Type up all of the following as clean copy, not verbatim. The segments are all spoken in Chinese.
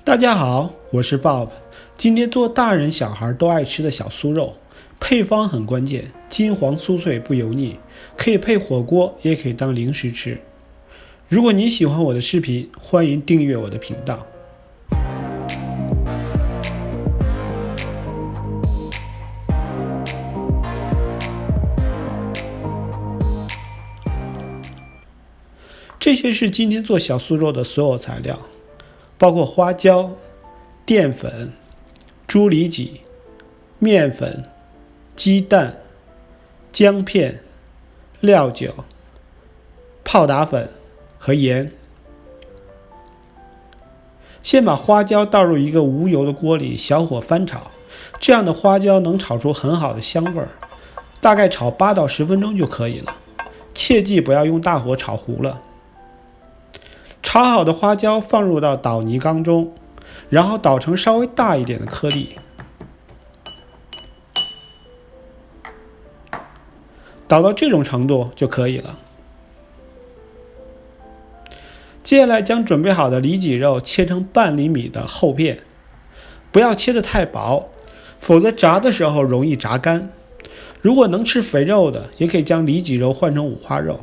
大家好，我是 Bob。今天做大人小孩都爱吃的小酥肉，配方很关键，金黄酥脆不油腻，可以配火锅，也可以当零食吃。如果你喜欢我的视频，欢迎订阅我的频道。这些是今天做小酥肉的所有材料，包括花椒、淀粉、猪里脊、面粉、鸡蛋、姜片、料酒、泡打粉和盐。先把花椒倒入一个无油的锅里，小火翻炒，这样的花椒能炒出很好的香味儿，大概炒8到10分钟就可以了，切记不要用大火炒糊了。炒好的花椒放入到捣泥缸中，然后捣成稍微大一点的颗粒，捣到这种程度就可以了。接下来将准备好的里脊肉切成半厘米的厚片，不要切得太薄，否则炸的时候容易炸干。如果能吃肥肉的，也可以将里脊肉换成五花肉。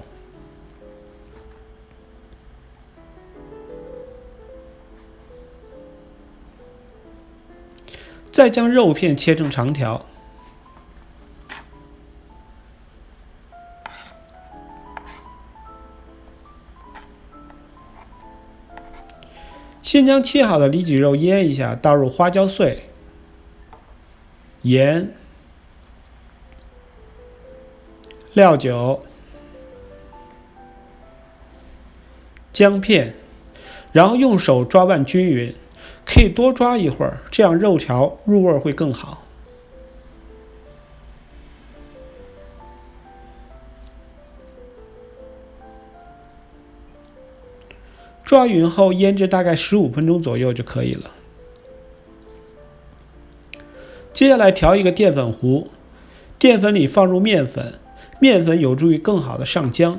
再将肉片切成长条，先将切好的里脊肉腌一下，倒入花椒碎、盐、料酒、姜片，然后用手抓拌均匀，可以多抓一会儿，这样肉条入味会更好。抓匀后腌制大概15分钟左右就可以了。接下来调一个淀粉糊，淀粉里放入面粉，面粉有助于更好的上浆。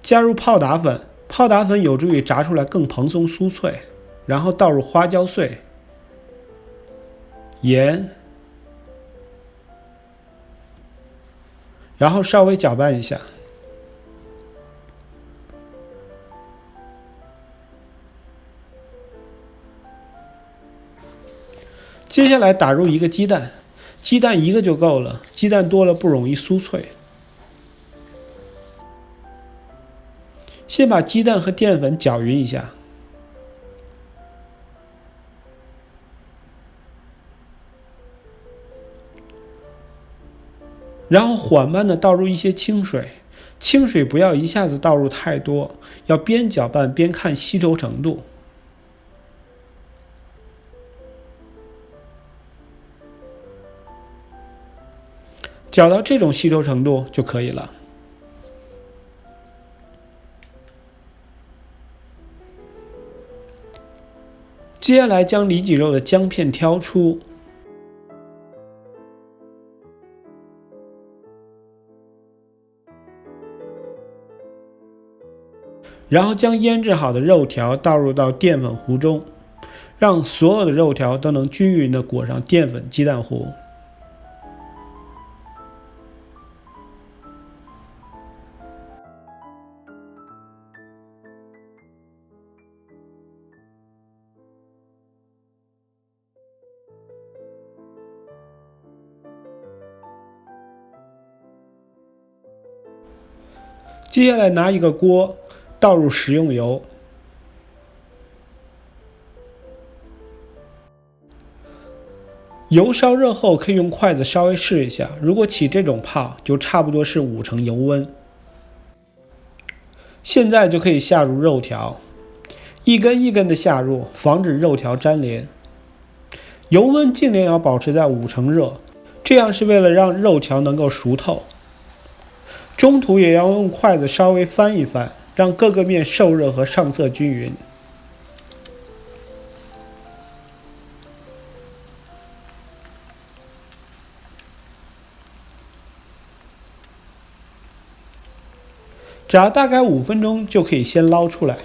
加入泡打粉，泡打粉有助于炸出来更蓬松酥脆。然后倒入花椒碎、盐，然后稍微搅拌一下。接下来打入一个鸡蛋，鸡蛋1个就够了，鸡蛋多了不容易酥脆。先把鸡蛋和淀粉搅匀一下，然后缓慢地倒入一些清水，清水不要一下子倒入太多，要边搅拌边看稀稠程度。搅到这种稀稠程度就可以了。接下来将里脊肉的姜片挑出，然后将腌制好的肉条倒入到淀粉糊中，让所有的肉条都能均匀地裹上淀粉鸡蛋糊。接下来拿一个锅，倒入食用油，油烧热后可以用筷子稍微试一下，如果起这种泡，就差不多是5成油温。现在就可以下入肉条，一根一根的下入，防止肉条粘连。油温尽量要保持在5成热，这样是为了让肉条能够熟透。中途也要用筷子稍微翻一翻，让各个面受热和上色均匀。炸大概5分钟就可以先捞出来。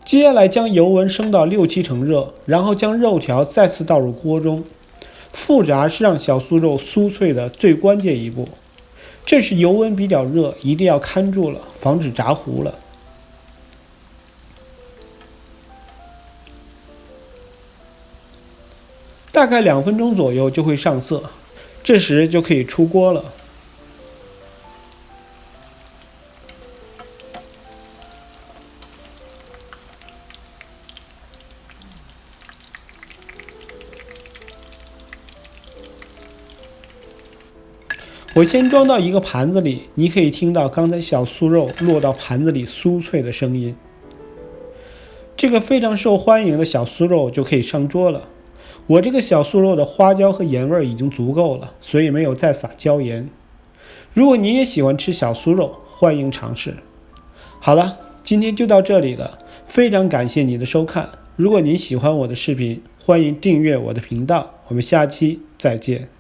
接下来将油温升到6-7成热，然后将肉条再次倒入锅中。复炸是让小酥肉酥脆的最关键一步，这时油温比较热，一定要看住了，防止炸糊了。大概2分钟左右就会上色，这时就可以出锅了。我先装到一个盘子里，你可以听到刚才小酥肉落到盘子里酥脆的声音。这个非常受欢迎的小酥肉就可以上桌了。我这个小酥肉的花椒和盐味已经足够了，所以没有再撒椒盐。如果你也喜欢吃小酥肉，欢迎尝试。好了，今天就到这里了，非常感谢你的收看。如果您喜欢我的视频，欢迎订阅我的频道，我们下期再见。